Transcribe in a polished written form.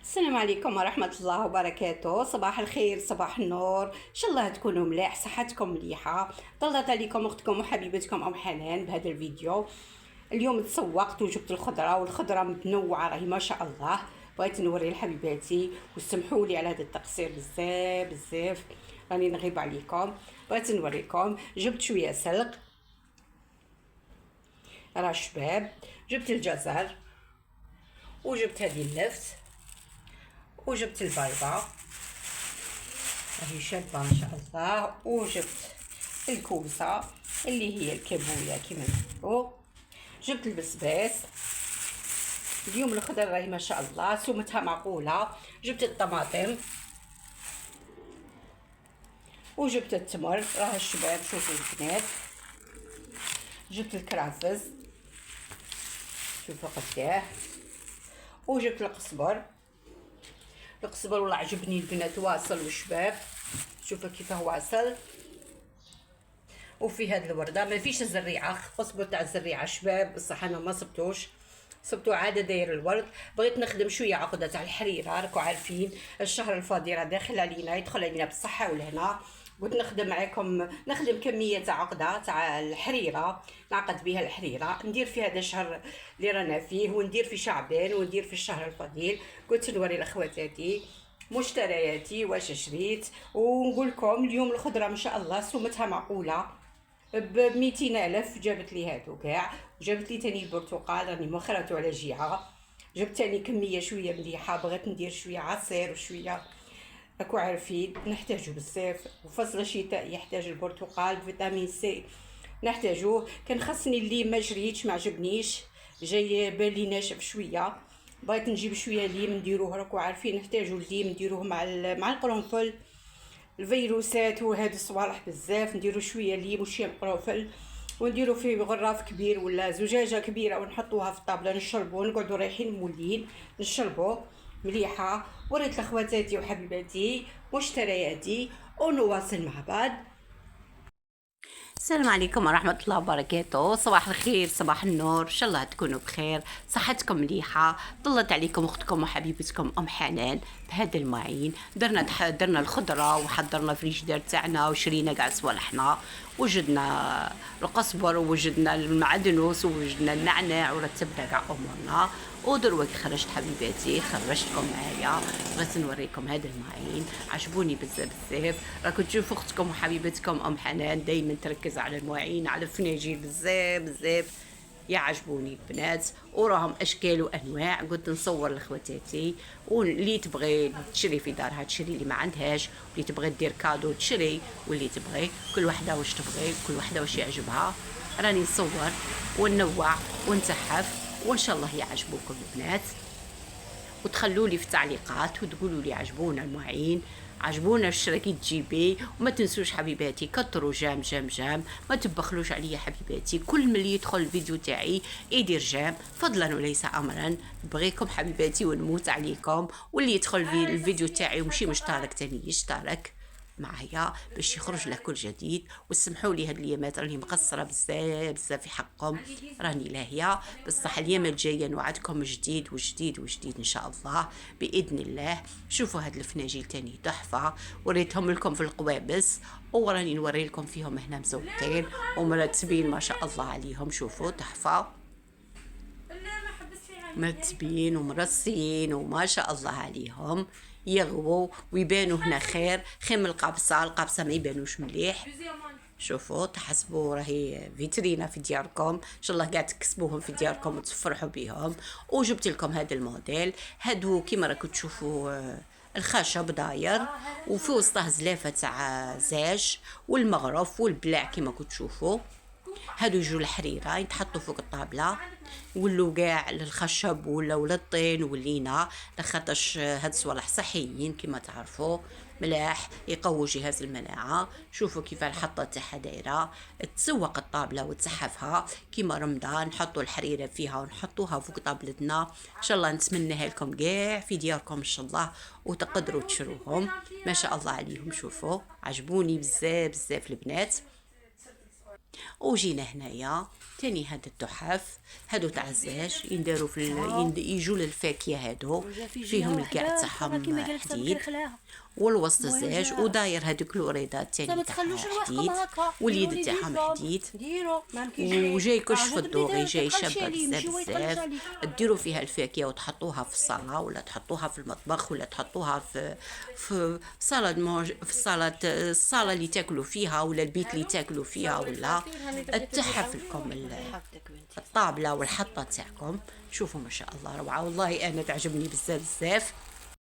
السلام عليكم ورحمة الله وبركاته. صباح الخير، صباح النور، ان شاء الله تكونوا مليح، صحتكم مليحة. طلت عليكم اختكم وحبيبتكم ام حنان بهذا الفيديو. اليوم تسوقت وجبت الخضرة، والخضرة متنوعة راهي ما شاء الله. بغيت نوري لحبيباتي وسمحوا لي على هذا التقصير بزاف بزاف، راني نغيب عليكم. بغيت نوريكم، جبت شوية سلق راه شباب، جبت الجزر، وجبت هذه اللفت، وجبت البيضة راهي شابه ما شاء الله، وجبت الكوسه اللي هي الكابوله كيما نقولوا، جبت البسباس. اليوم الخضر راهي ما شاء الله سمتها معقوله. جبت الطماطم وجبت التمر راه الشباب شوفوا البنات. جبت الكرافس شوفوا قداه، وجبت القزبر. القزبر والله عجبني البنات، واصل الشباب شوفوا كيفاه واصل. وفي هاد الورده ما فيش الزريعه، قصبر تاع الزريعه شباب بصح انا ما صبتوش، صبتو عاده داير الورد. بغيت نخدم شويه عقده تاع الحريره، راكو عارفين الشهر الفاضي راه داخل علينا، يدخل علينا بالصحه والهنا. قلت نخدم معاكم، نخدم كميه تاع عقده تاع الحريره، نعقد بها الحريره، ندير في هذا الشهر اللي رانا فيه، وندير في شعبان، وندير في الشهر الفضيل. قلت نوري لاخواتاتي مشترياتي واش شريت، ونقول لكم اليوم الخضره ما شاء الله سمتها معقوله. ب200,000 جابت لي هادو كاع، وجابت لي تاني البرتقال راني مخرته على جهه. جبت تاني كميه شويه مليحه، بغيت ندير شويه عصير وشويه، راكو عارفين نحتاجو بزاف، وفصل الشتاء يحتاج البرتقال فيتامين سي نحتاجوه. كان خاصني الليم ما جريتش ما عجبنيش، جاي بالي ناشف شويه، بغيت نجيب شويه ليم نديروه، راكو عارفين نحتاجو الليم نديروه مع القرنفل، الفيروسات وهاد الصوالح بزاف. نديرو شويه ليم وشويه قرنفل، ونديرو فيه غراف كبير ولا زجاجه كبيره، ونحطوها في الطابله نشربو، نقعدو رايحين مولين نشربو مليحه. وريت لاخواتاتي وحبيباتي مشترياتي، ونواصل مع بعض. السلام عليكم ورحمة الله وبركاته. صباح الخير، صباح النور، إن شاء الله تكونوا بخير، صحتكم مليحة. طلت عليكم أختكم وحبيبتكم أم حنان بهذا المعين. درنا الخضرة وحضرنا فريجدير تاعنا، وشرينا كاع صوالحنا، وجدنا القزبر ووجدنا المعدنوس ووجدنا النعناع، ورتبنا كاع أمورنا. ودروك خرجت حبيباتي، خرجتكم معايا، بغيت نوريكم هذا المعين، عجبوني بزاف بزاف. راكم تشوفوا اختكم وحبيبتكم ام حنان دائما تركز على المواعين، على الفناجيل بزاف بزاف، يعجبوني البنات، وراهم اشكال وانواع. قلت نصور لخواتاتي، واللي تبغي تشري في دارها تشري، اللي ما عندهاش، واللي تبغي دير كادو تشري، واللي تبغي كل وحده واش تبغي، كل وحده واش يعجبها. راني نصور وننوع ونتحف، وان شاء الله يعجبوكم البنات. وتخلوا لي في التعليقات وتقولوا لي عجبونا المعين، عجبونا الشراكي تجيبي. وما تنسوش حبيباتي كتروا جام جام جام، ما تبخلوش عليا حبيباتي. كل من يدخل الفيديو تاعي يدير جام، فضلا وليس امرا. بغيكم حبيباتي ونموت عليكم. واللي يدخل في الفيديو تاعي ومشي مشترك تاني يشترك معايا باش يخرج له كل جديد. وسمحوا لي هاد الايامات راني مقصره بزاف بزاف في حقكم، راني لاهيه، بصح الايام الجايه نوعدكم جديد وجديد وجديد ان شاء الله باذن الله. شوفوا هاد الفناجيل تاني تحفه، وريتهم لكم في القوابس، وراني نوري لكم فيهم هنا مزوقين ومرتبين ما شاء الله عليهم. شوفوا تحفه، مرتبين ومرصين وما شاء الله عليهم، يغووا ويبانوا هنا خير من القابصه. القابصه ما يبانوش مليح. شوفوا تحسبوا راهي فيترينا في دياركم، ان شاء الله قاعد تكسبوهم في دياركم وتفرحوا بهم. وجبت لكم هذا الموديل، هادو كيما راكم تشوفوا الخشب داير، وفي وسطه زلافه تاع زاج والمغرف والبلاع كيما كنتوا تشوفوا. هادو يجوا الحريره يتحطوا فوق الطابله، ولو كاع للخشب ولا للطين ولينا، لخاطرش هاد الصوالح صحيين كما تعرفوا، ملاح يقوي جهاز المناعه. شوفوا كيف الحطه تاعها دايره، تسوق الطابله وتسحفها كيما رمضان، نحطوا الحريره فيها ونحطوها فوق طابلتنا. ان شاء الله نتمناها لكم كاع في دياركم ان شاء الله، وتقدروا تشروهم ما شاء الله عليهم. شوفوا عجبوني بزاف بزاف البنات. وجينا هنايا تاني هاد التحف هادو تاع الزاج ينداروا في يجوا للفاكهه هادو فيهم الكاع تاعهم حديد والوسط الزاج وداير هادوك الوريدات تاني تاعها حديد واليد تاعهم حديد وجاي كلش في الدوغي جاي شابه بزاف بزاف ديروا فيها الفاكهه وتحطوها في الصاله ولا تحطوها في المطبخ ولا تحطوها في صاله في الصاله اللي تاكلوا فيها ولا البيت اللي تاكلوا فيها ولا تحف لكم الطابله والحطه تاعكم. شوفوا ما شاء الله روعه والله انا تعجبني بزاف بزاف.